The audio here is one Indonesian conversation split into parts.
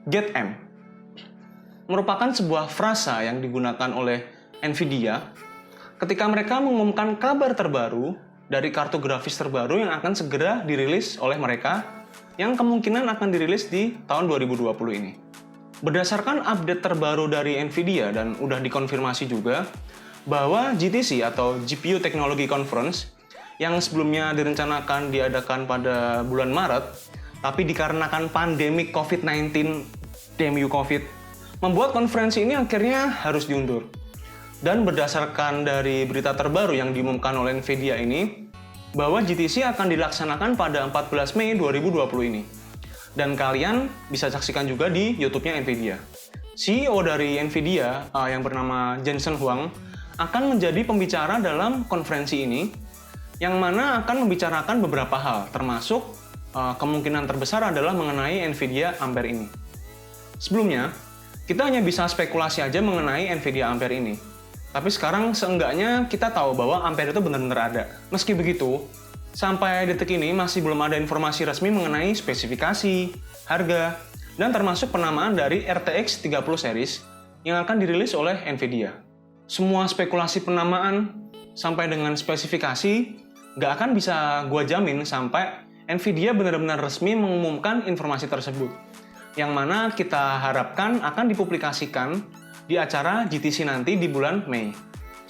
GetM merupakan sebuah frasa yang digunakan oleh NVIDIA ketika mereka mengumumkan kabar terbaru dari kartu grafis terbaru yang akan segera dirilis oleh mereka, yang kemungkinan akan dirilis di tahun 2020 ini. Berdasarkan update terbaru dari NVIDIA dan udah dikonfirmasi juga bahwa GTC atau GPU Technology Conference yang sebelumnya direncanakan diadakan pada bulan Maret, tapi dikarenakan pandemi COVID-19, DMU COVID, membuat konferensi ini akhirnya harus diundur. Dan berdasarkan dari berita terbaru yang diumumkan oleh NVIDIA ini, bahwa GTC akan dilaksanakan pada 14 Mei 2020 ini. Dan kalian bisa saksikan juga di YouTube-nya NVIDIA. CEO dari NVIDIA yang bernama Jensen Huang akan menjadi pembicara dalam konferensi ini, yang mana akan membicarakan beberapa hal, termasuk kemungkinan terbesar adalah mengenai NVIDIA Ampere ini. Sebelumnya, kita hanya bisa spekulasi aja mengenai NVIDIA Ampere ini. Tapi sekarang seenggaknya kita tahu bahwa Ampere itu benar-benar ada. Meski begitu, sampai detik ini masih belum ada informasi resmi mengenai spesifikasi, harga, dan termasuk penamaan dari RTX 30 series yang akan dirilis oleh NVIDIA. Semua spekulasi penamaan sampai dengan spesifikasi nggak akan bisa gua jamin sampai NVIDIA benar-benar resmi mengumumkan informasi tersebut, yang mana kita harapkan akan dipublikasikan di acara GTC nanti di bulan Mei.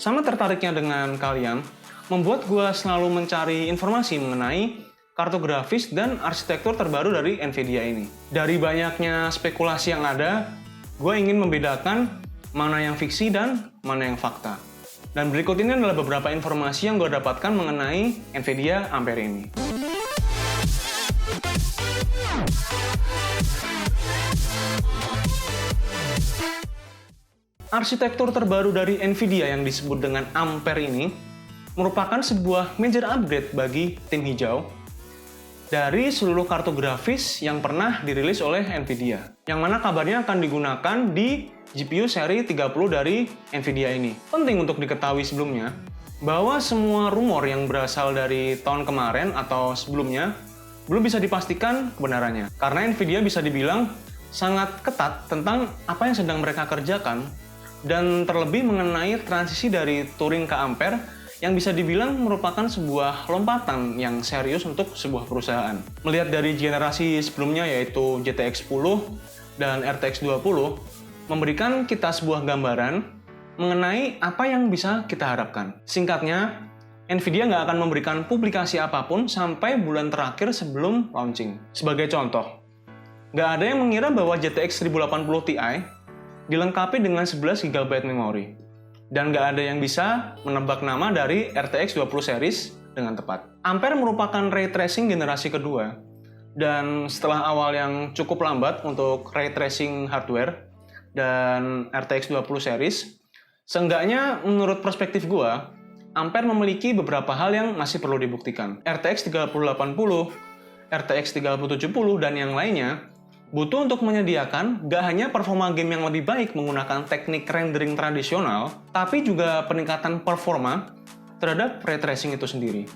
Sama tertariknya dengan kalian, membuat gua selalu mencari informasi mengenai kartu grafis dan arsitektur terbaru dari NVIDIA ini. Dari banyaknya spekulasi yang ada, gue ingin membedakan mana yang fiksi dan mana yang fakta. Dan berikut ini adalah beberapa informasi yang gue dapatkan mengenai NVIDIA Ampere ini. Arsitektur terbaru dari NVIDIA yang disebut dengan Ampere ini merupakan sebuah major upgrade bagi tim hijau dari seluruh kartu grafis yang pernah dirilis oleh NVIDIA, yang mana kabarnya akan digunakan di GPU seri 30 dari NVIDIA ini. Penting untuk diketahui sebelumnya, bahwa semua rumor yang berasal dari tahun kemarin atau sebelumnya belum bisa dipastikan kebenarannya. Karena NVIDIA bisa dibilang sangat ketat tentang apa yang sedang mereka kerjakan, dan terlebih mengenai transisi dari Turing ke Ampere yang bisa dibilang merupakan sebuah lompatan yang serius untuk sebuah perusahaan. Melihat dari generasi sebelumnya yaitu GTX 10 dan RTX 20, memberikan kita sebuah gambaran mengenai apa yang bisa kita harapkan. Singkatnya, NVIDIA nggak akan memberikan publikasi apapun sampai bulan terakhir sebelum launching. Sebagai contoh, nggak ada yang mengira bahwa GTX 1080 Ti dilengkapi dengan 11 GB memori. Dan nggak ada yang bisa menebak nama dari RTX 20 series dengan tepat. Ampere merupakan ray tracing generasi kedua, dan setelah awal yang cukup lambat untuk ray tracing hardware dan RTX 20 series, seenggaknya menurut perspektif gua, Ampere memiliki beberapa hal yang masih perlu dibuktikan. RTX 3080, RTX 3070, dan yang lainnya butuh untuk menyediakan gak hanya performa game yang lebih baik menggunakan teknik rendering tradisional, tapi juga peningkatan performa terhadap ray tracing itu sendiri.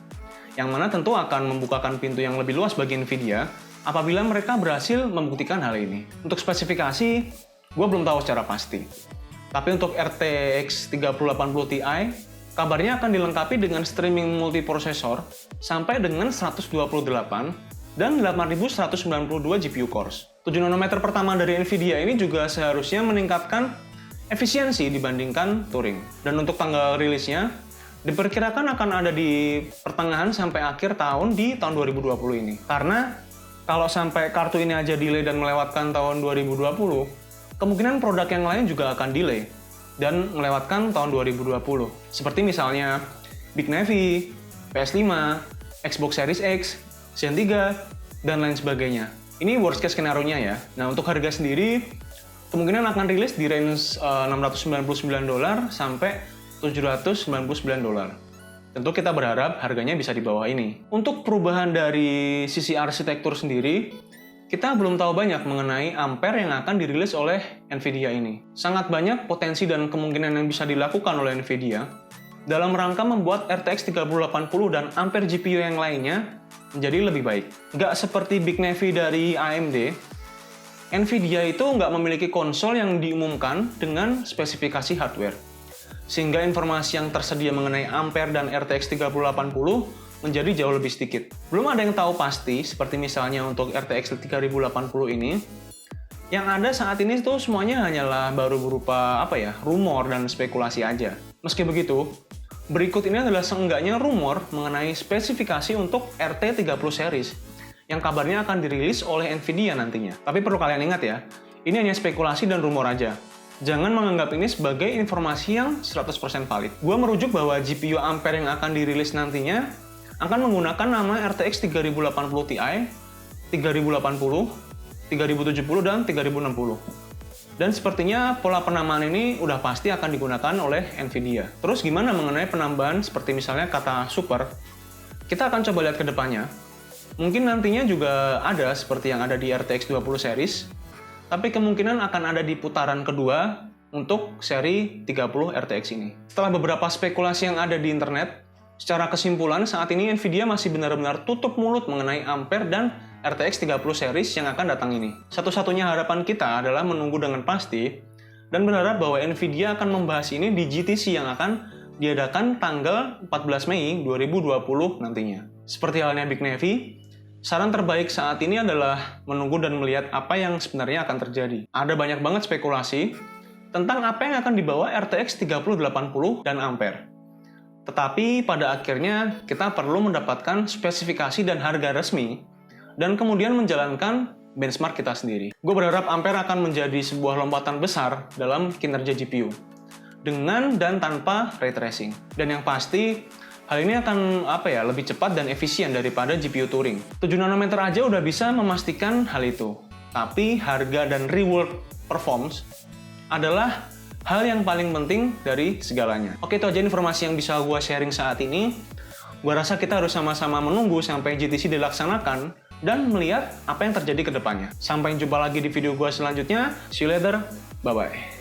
Yang mana tentu akan membukakan pintu yang lebih luas bagi NVIDIA apabila mereka berhasil membuktikan hal ini. Untuk spesifikasi, gue belum tahu secara pasti. Tapi untuk RTX 3080 Ti, kabarnya akan dilengkapi dengan streaming multiprosesor sampai dengan 128 dan 8192 GPU cores. 7 nanometer pertama dari NVIDIA ini juga seharusnya meningkatkan efisiensi dibandingkan Turing. Dan untuk tanggal rilisnya, diperkirakan akan ada di pertengahan sampai akhir tahun di tahun 2020 ini. Karena kalau sampai kartu ini aja delay dan melewatkan tahun 2020, kemungkinan produk yang lain juga akan delay dan melewatkan tahun 2020. Seperti misalnya Big Navi, PS5, Xbox Series X, Zen 3, dan lain sebagainya. Ini worst case skenario-nya ya. Nah, untuk harga sendiri, kemungkinan akan rilis di range $699 sampai $799. Tentu kita berharap harganya bisa di bawah ini. Untuk perubahan dari sisi arsitektur sendiri, kita belum tahu banyak mengenai Ampere yang akan dirilis oleh NVIDIA ini. Sangat banyak potensi dan kemungkinan yang bisa dilakukan oleh NVIDIA dalam rangka membuat RTX 3080 dan Ampere GPU yang lainnya menjadi lebih baik. Nggak seperti Big Navi dari AMD, Nvidia itu nggak memiliki konsol yang diumumkan dengan spesifikasi hardware, sehingga informasi yang tersedia mengenai Ampere dan RTX 3080 menjadi jauh lebih sedikit. Belum ada yang tahu pasti, seperti misalnya untuk RTX 3080 ini, yang ada saat ini tuh semuanya hanyalah baru berupa rumor dan spekulasi aja. Meski begitu, berikut ini adalah seenggaknya rumor mengenai spesifikasi untuk RT30 series yang kabarnya akan dirilis oleh Nvidia nantinya. Tapi perlu kalian ingat ya, ini hanya spekulasi dan rumor aja. Jangan menganggap ini sebagai informasi yang 100% valid. Gua merujuk bahwa GPU Ampere yang akan dirilis nantinya akan menggunakan nama RTX 3080 Ti, 3080, 3070, dan 3060. Dan sepertinya pola penamaan ini udah pasti akan digunakan oleh Nvidia. Terus gimana mengenai penambahan seperti misalnya kata super? Kita akan coba lihat ke depannya. Mungkin nantinya juga ada seperti yang ada di RTX 20 series, tapi kemungkinan akan ada di putaran kedua untuk seri 30 RTX ini. Setelah beberapa spekulasi yang ada di internet, secara kesimpulan saat ini Nvidia masih benar-benar tutup mulut mengenai Ampere dan RTX 30 series yang akan datang ini. Satu-satunya harapan kita adalah menunggu dengan pasti dan berharap bahwa Nvidia akan membahas ini di GTC yang akan diadakan tanggal 14 Mei 2020 nantinya. Seperti halnya Big Navi, saran terbaik saat ini adalah menunggu dan melihat apa yang sebenarnya akan terjadi. Ada banyak banget spekulasi tentang apa yang akan dibawa RTX 3080 dan Ampere. Tetapi pada akhirnya kita perlu mendapatkan spesifikasi dan harga resmi dan kemudian menjalankan benchmark kita sendiri. Gue berharap Ampere akan menjadi sebuah lompatan besar dalam kinerja GPU dengan dan tanpa ray tracing. Dan yang pasti, hal ini akan lebih cepat dan efisien daripada GPU Turing. 7 nanometer aja udah bisa memastikan hal itu. Tapi harga dan reward performance adalah hal yang paling penting dari segalanya. Oke, itu aja informasi yang bisa gue sharing saat ini. Gue rasa kita harus sama-sama menunggu sampai GTC dilaksanakan dan melihat apa yang terjadi ke depannya. Sampai jumpa lagi di video gue selanjutnya. See you later. Bye-bye.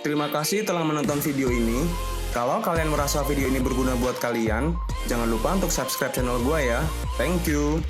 Terima kasih telah menonton video ini. Kalau kalian merasa video ini berguna buat kalian, jangan lupa untuk subscribe channel gue ya. Thank you.